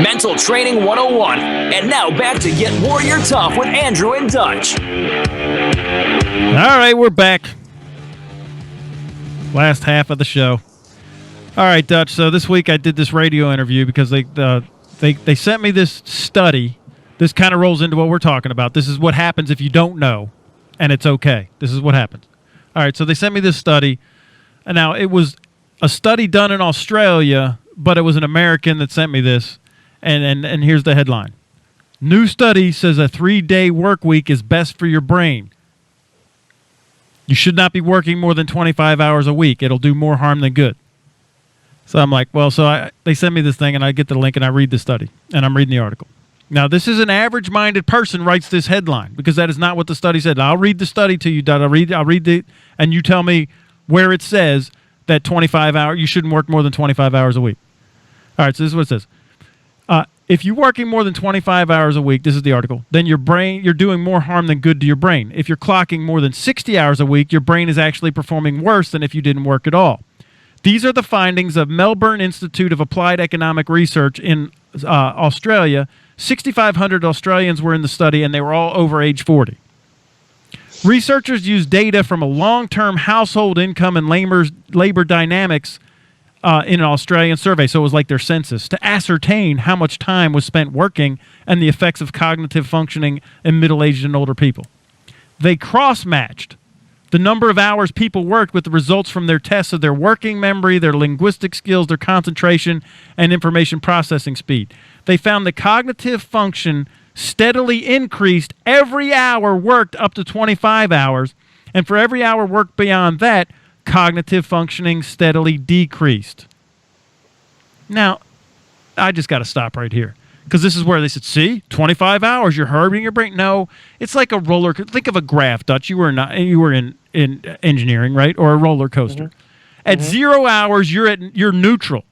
Mental Training 101. And now back to Get Warrior Tough with Andrew and Dutch. All right, we're back. Last half of the show. All right, Dutch. So this week I did this radio interview because they sent me this study. This kind of rolls into what we're talking about. This is what happens if you don't know, and it's okay. This is what happens. All right, so they sent me this study. And now, it was a study done in Australia, but it was an American that sent me this. And here's the headline. New study says a 3-day work week is best for your brain. You should not be working more than 25 hours a week. It'll do more harm than good. So I'm like, well, they send me this thing, and I get the link, and I read the study, and I'm reading the article. Now, this is an average-minded person writes this headline, because that is not what the study said. Now, I'll read the study to you, Dud. I'll read it, and you tell me where it says that 25 hours, you shouldn't work more than 25 hours a week. All right, so this is what it says. If you're working more than 25 hours a week, this is the article, then you're doing more harm than good to your brain. If you're clocking more than 60 hours a week, your brain is actually performing worse than if you didn't work at all. These are the findings of Melbourne Institute of Applied Economic Research in Australia. 6,500 Australians were in the study, and they were all over age 40. Researchers used data from a long-term household income and labor dynamics in an Australian survey, so it was like their census, to ascertain how much time was spent working and the effects of cognitive functioning in middle-aged and older people. They cross-matched the number of hours people worked with the results from their tests of their working memory, their linguistic skills, their concentration, and information processing speed. They found that cognitive function steadily increased every hour worked up to 25 hours, and for every hour worked beyond that, cognitive functioning steadily decreased. Now, I just got to stop right here, because this is where they said, see, 25 hours, you're hurting your brain. No, it's like a roller. Think of a graph, Dutch. You were in engineering, right? Or a roller coaster. Mm-hmm. At 0 hours, you're neutral.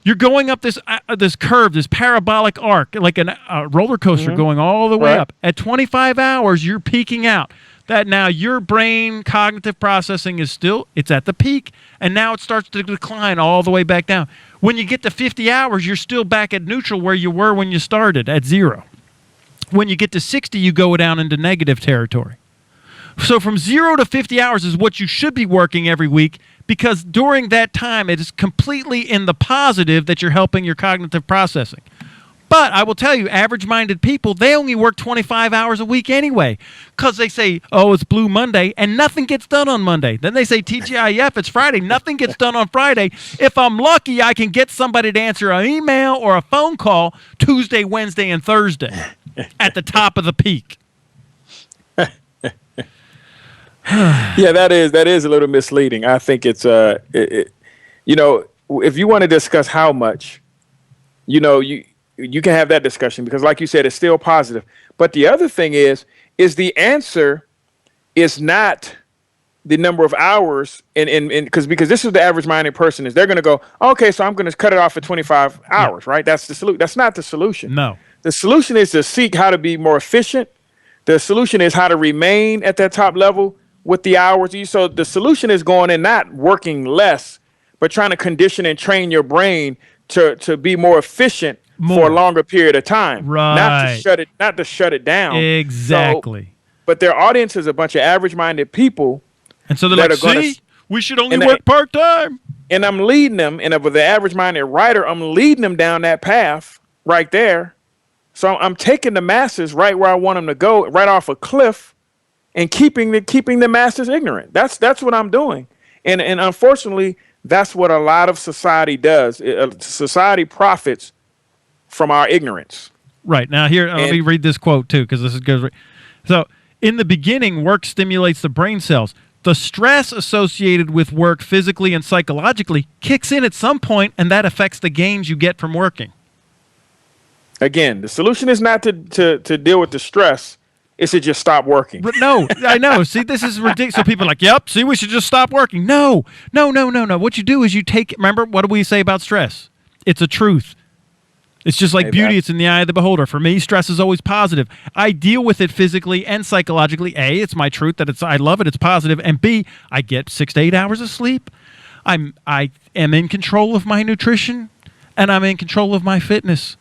You're going up this curve, this parabolic arc, like a roller coaster going all the way up. At 25 hours, you're peaking out. That now your brain cognitive processing is it's at the peak, and now it starts to decline all the way back down. When you get to 50 hours, you're still back at neutral where you were when you started, at 0. When you get to 60, you go down into negative territory. So from 0 to 50 hours is what you should be working every week, because during that time, it is completely in the positive that you're helping your cognitive processing. But I will tell you, average-minded people, they only work 25 hours a week anyway, because they say, oh, it's Blue Monday, and nothing gets done on Monday. Then they say, TGIF, it's Friday, nothing gets done on Friday. If I'm lucky, I can get somebody to answer an email or a phone call Tuesday, Wednesday, and Thursday at the top of the peak. Yeah, that is a little misleading. I think it's, if you want to discuss how much, you can have that discussion, because like you said, it's still positive. But the other thing is the answer is not the number of hours because this is the average minded person, is they're going to go, okay, so I'm going to cut it off at 25 hours, right? That's the solution. That's not the solution. No. The solution is to seek how to be more efficient. The solution is how to remain at that top level with the hours. So the solution is going in, not working less, but trying to condition and train your brain to be more efficient for a longer period of time, right? Not to shut it down. Exactly. So, but their audience is a bunch of average-minded people, and so they're like, "See, we should only work part-time." And I'm leading them, and with the average-minded writer, I'm leading them down that path right there. So I'm taking the masses right where I want them to go, right off a cliff, and keeping the masses ignorant. That's what I'm doing, and unfortunately, that's what a lot of society does. Society profits from our ignorance. Right. Now here, let me read this quote too, because this is good. So, in the beginning, work stimulates the brain cells. The stress associated with work physically and psychologically kicks in at some point, and that affects the gains you get from working. Again, the solution is not to deal with the stress. It's to just stop working. But no, I know. See, this is ridiculous. So people are like, yep, see, we should just stop working. No. What you do is remember, what do we say about stress? It's a truth. It's just like beauty. It's in the eye of the beholder. For me, stress is always positive. I deal with it physically and psychologically. A, it's my truth that I love it. It's positive. And B, I get 6 to 8 hours of sleep. I am in control of my nutrition, and I'm in control of my fitness.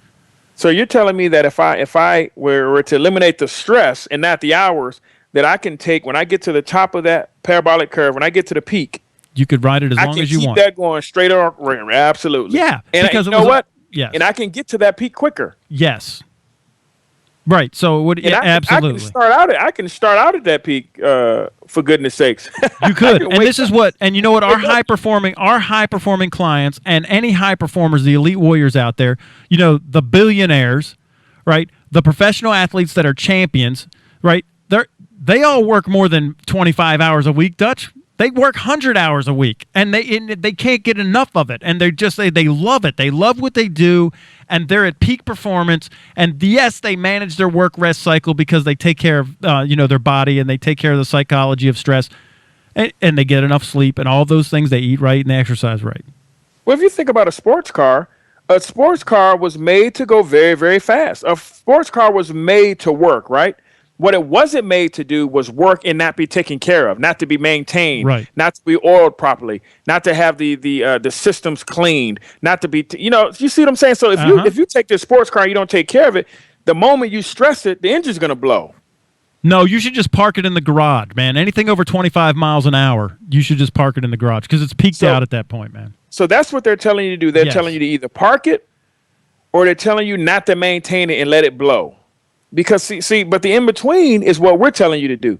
So you're telling me that if I were to eliminate the stress and not the hours, that I can take when I get to the top of that parabolic curve, when I get to the peak, You could ride it as I long can as you keep want. that going straight up. Absolutely. Yeah, And because you it know was what? yes. And I can get to that peak quicker. Yes. Right. So it would And absolutely. I can start out at that peak. For goodness sakes, You could. And this is what, and you know what, our Wake up. high performing clients and any high performers, the elite warriors out there, you know, the billionaires, right? The professional athletes that are champions, right? They all work more than 25 hours a week, Dutch. They work 100 hours a week, and they can't get enough of it. And they love it. They love what they do, and they're at peak performance. And yes, they manage their work rest cycle because they take care of their body, and they take care of the psychology of stress, and they get enough sleep and all those things. They eat right and they exercise right. Well, if you think about a sports car was made to go very, very fast. A sports car was made to work, right? What it wasn't made to do was work and not be taken care of, not to be maintained, Right. not to be oiled properly, not to have the systems cleaned, not to be, you see what I'm saying? So if you take this sports car and you don't take care of it, the moment you stress it, the engine's going to blow. No, you should just park it in the garage, man. Anything over 25 miles an hour, you should just park it in the garage because it's peaked out at that point, man. So that's what they're telling you to do. They're Yes. telling you to either park it or they're telling you not to maintain it and let it blow. Because but the in-between is what we're telling you to do.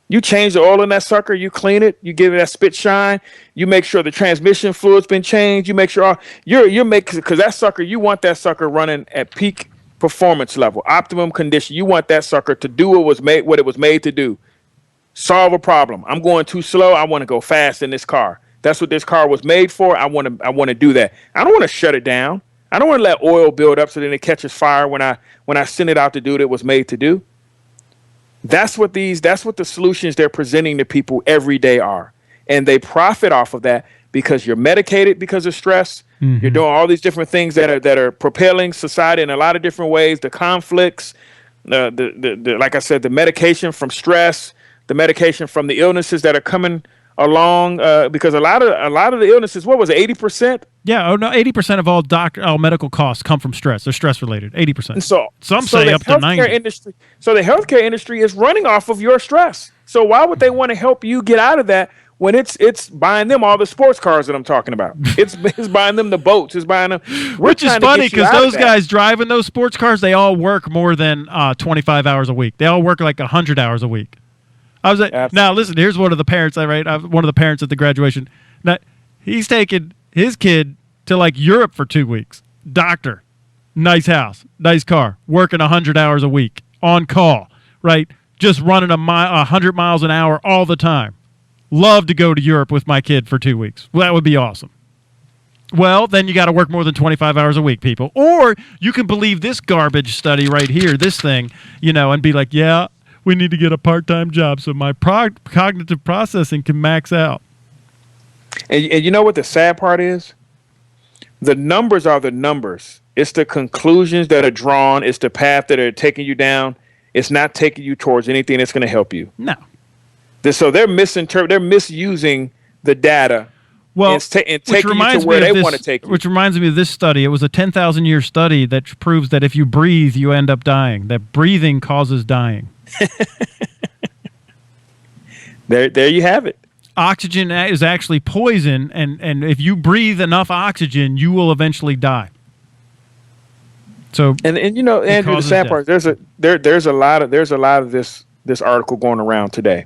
You change the oil in that sucker, you clean it, you give it that spit shine, you make sure the transmission fluid's been changed, you make sure you're making, because that sucker, you want that sucker running at peak performance level, optimum condition. You want that sucker to do what it was made to do. Solve a problem. I'm going too slow. I want to go fast in this car. That's what this car was made for. I want to do that. I don't want to shut it down. I don't want to let oil build up so then it catches fire when I send it out to do what it was made to do. That's what the solutions they're presenting to people every day are. And they profit off of that because you're medicated because of stress. Mm-hmm. You're doing all these different things that are propelling society in a lot of different ways. The conflicts, the like I said, the medication from stress, the medication from the illnesses that are coming along because a lot of the illnesses, what was it, 80%? Yeah, 80% of all medical costs come from stress. They're stress related, 80%. And so some say up to 90%. So the healthcare industry is running off of your stress. So why would they want to help you get out of that when it's buying them all the sports cars that I'm talking about? It's buying them the boats. It's buying them. Which is funny because those guys driving those sports cars, they all work more than 25 hours a week. They all work like 100 hours a week. I was like, now listen, here's one of the parents one of the parents at the graduation. Now, he's taking his kid to like Europe for 2 weeks. Doctor, nice house, nice car, working 100 hours a week, on call, right? Just running 100 miles an hour all the time. Love to go to Europe with my kid for 2 weeks. Well, that would be awesome. Well, then you got to work more than 25 hours a week, people. Or you can believe this garbage study right here, this thing, and be like, yeah, we need to get a part-time job so my cognitive processing can max out. And you know what the sad part is? The numbers are the numbers. It's the conclusions that are drawn. It's the path that are taking you down. It's not taking you towards anything that's going to help you. No. So they're misusing the data. Well, and taking you to where they want to take you. Which reminds me of this study. It was a 10,000-year study that proves that if you breathe, you end up dying. That breathing causes dying. There you have it. Oxygen is actually poison, and if you breathe enough oxygen, you will eventually die. So, and Andrew, the sad part, there's a lot of this article going around today.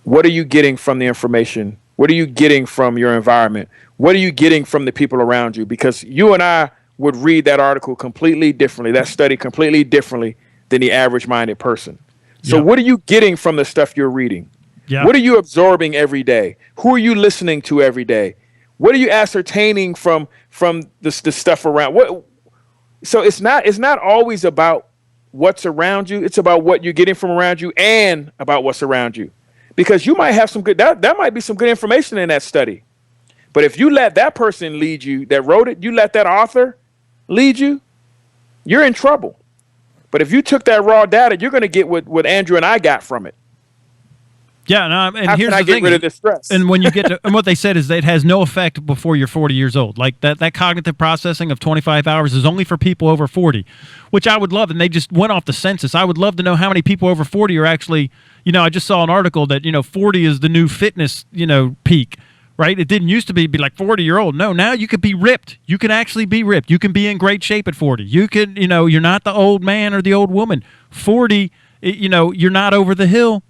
What are you getting from the information? What are you getting from your environment? What are you getting from the people around you? Because you and I would read that article completely differently, that study completely differently than the average-minded person. So what are you getting from the stuff you're reading? Yep. What are you absorbing every day? Who are you listening to every day? What are you ascertaining from the stuff around? So it's not always about what's around you. It's about what you're getting from around you and about what's around you. Because you might have some good, that might be some good information in that study. But if you let that person lead you that wrote it, you let that author lead you, you're in trouble. But if you took that raw data, you're going to get what Andrew and I got from it. Yeah, no, and How here's can I the get thing. rid of this stress? And when you get to, and what they said is that it has no effect before you're 40 years old. Like that cognitive processing of 25 hours is only for people over 40, which I would love. And they just went off the census. I would love to know how many people over 40 are actually, I just saw an article that, 40 is the new fitness, peak, right? It didn't used to be like 40-year-old. No, now you could be ripped. You can actually be ripped. You can be in great shape at 40. You could, you're not the old man or the old woman. 40, you're not over the hill.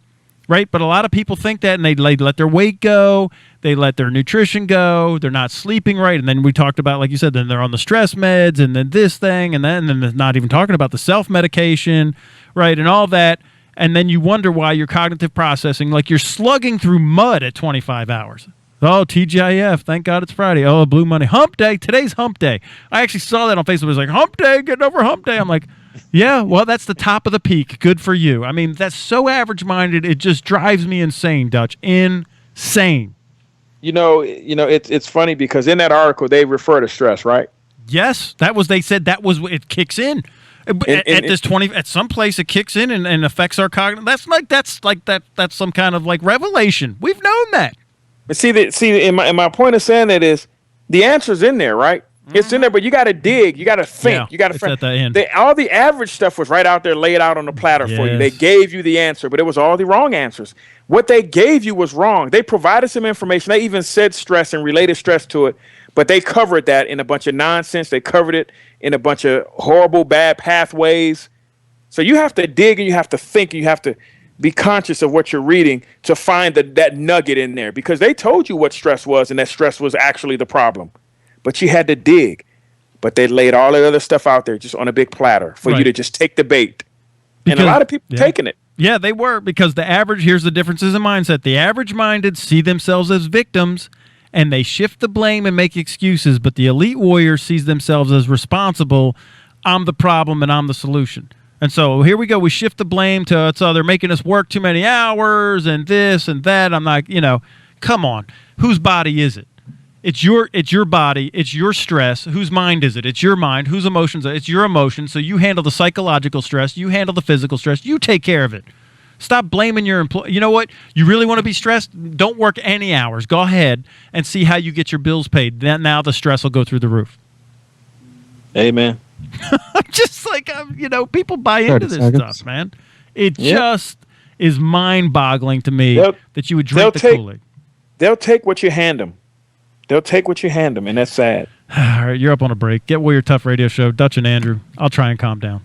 Right, but a lot of people think that, and they let their weight go, they let their nutrition go, they're not sleeping right, and then we talked about, like you said, then they're on the stress meds, and then this thing, and then they're not even talking about the self-medication, right, and all that, and then you wonder why your cognitive processing, like you're slugging through mud at 25 hours. Oh, TGIF, thank God it's Friday. Oh, Blue Monday. Hump day, today's hump day. I actually saw that on Facebook. It was like, hump day, getting over hump day. I'm like, yeah, well, that's the top of the peak. Good for you. I mean, that's so average-minded. It just drives me insane, Dutch. Insane. It's funny because in that article they refer to stress, right? Yes, they said it kicks in. At some place it kicks in and affects our cognitive. That's some kind of like revelation. We've known that. But see, my point of saying that is the answer's in there, right? It's in there, but you got to dig. You got to think. Yeah, you got to it's at the end. All the average stuff was right out there, laid out on the platter for you. They gave you the answer, but it was all the wrong answers. What they gave you was wrong. They provided some information. They even said stress and related stress to it, but they covered that in a bunch of nonsense. They covered it in a bunch of horrible, bad pathways. So you have to dig and you have to think and you have to be conscious of what you're reading to find that nugget in there, because they told you what stress was and that stress was actually the problem. But you had to dig. But they laid all the other stuff out there just on a big platter for you to just take the bait. And a lot of people taking it. Yeah, they were, because here's the differences in mindset. The average-minded see themselves as victims, and they shift the blame and make excuses. But the elite warrior sees themselves as responsible. I'm the problem and I'm the solution. And so here we go. We shift the blame to, they're making us work too many hours and this and that. I'm like, come on. Whose body is it? It's your body. It's your stress. Whose mind is it? It's your mind. Whose emotions? It's your emotions. So you handle the psychological stress. You handle the physical stress. You take care of it. Stop blaming your employee. You know what? You really want to be stressed? Don't work any hours. Go ahead and see how you get your bills paid. Then now the stress will go through the roof. Amen. Just like, people buy into this stuff, man. It just is mind-boggling to me that you would drink the Kool-Aid. They'll take what you hand them. They'll take what you hand them, and that's sad. All right, you're up on a break. Get Warrior Tough Radio Show. Dutch and Andrew. I'll try and calm down.